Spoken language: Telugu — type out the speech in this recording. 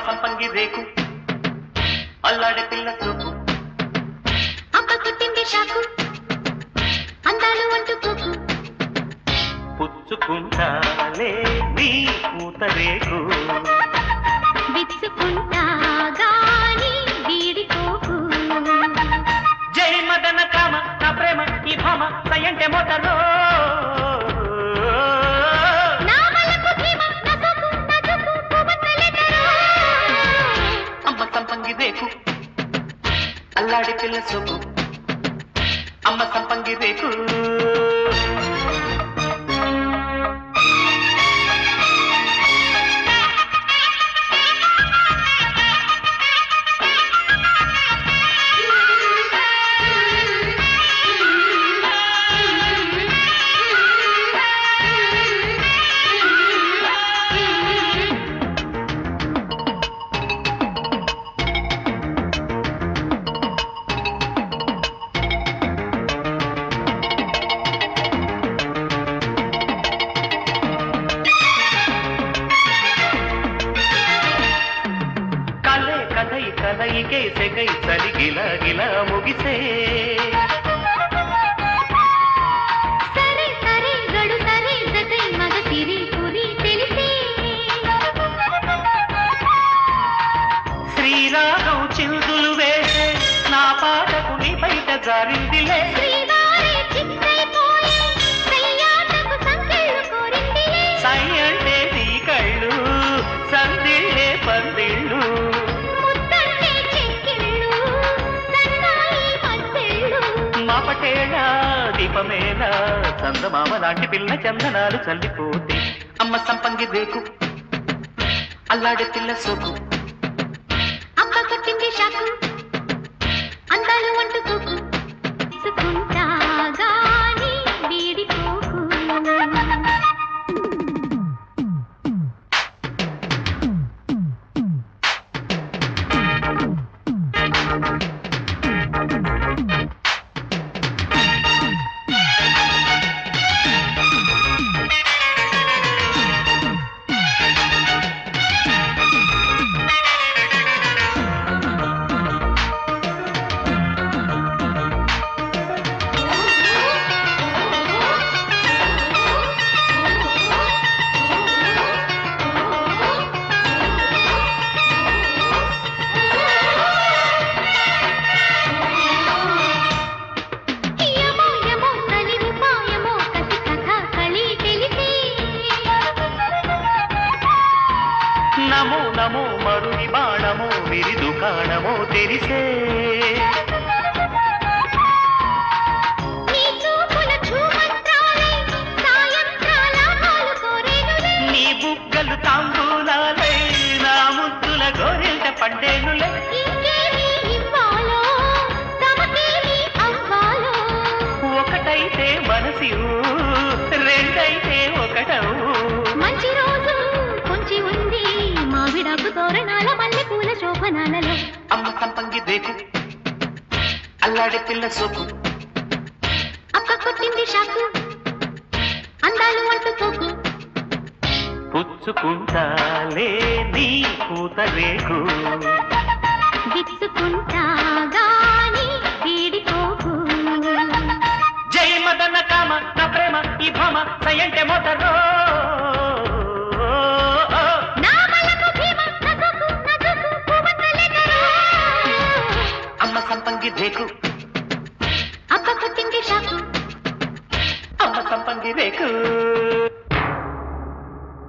సంపంగి రేకు అల్లాడే పిల్ల చూపు అమ్మ కొట్టింది షాకు అందాలు అంటుకోకు పుచ్చుకుంటాలే నీ పూత రేకు విచ్చుకుంటా గాని వీడిపోకు జై మదన కామ నా ప్రేమ ఈ భామ సయంటే మోటలో అల్లాడి పిల్ల సొక్కు అమ్మ సంపంగి రేకు కలయికే సెగై చలి గిలా గిలా ముగిసే సరే సరే గడు సరే జతై మగ సిరి పురి తెలిసే శ్రీరాగం చిందులు వేసే నా పాటకు నీ బయట జారిందిలే శ్రీవారి చిత్తైపోయే సయ్యాటకు సంకెళ్ళు కోరిందిలే సై అంటే నీ కళ్ళు సందిళ్ళే పందిళ్ళు మాపటేళ దీపమేళ చందమామ లాంటి పిల్ల చందనాలు చల్లిపోతే అమ్మ సంపంగి రేకు అల్లాడే పిల్ల సోకు అమ్మ కొట్టింది షాకు అందాలు అంటుకోకు విచ్చుకుంటా గాని వీడిపోకు నమో నమో మరుని బాణమో విరి దుకాణమో తెరిసే నీ బుగ్గలు తాంబూలాలై నా ముద్దుల గోరెంట పండేనులే ఒకటైతే మనసి రెండైతే ఒకటవు మంచి రోజు కొంచెం ఉంది మావిడాకు తోరణాల మల్లె పూల శోభనాలలో అమ్మ సంపంగి రేకు అల్లాడే పిల్ల సోకు అక్క కొట్టింది షాకు అందాలు అంటుకోకు పుచ్చుకుంటాలే నీ పూత రేకు విచ్చుకుంటా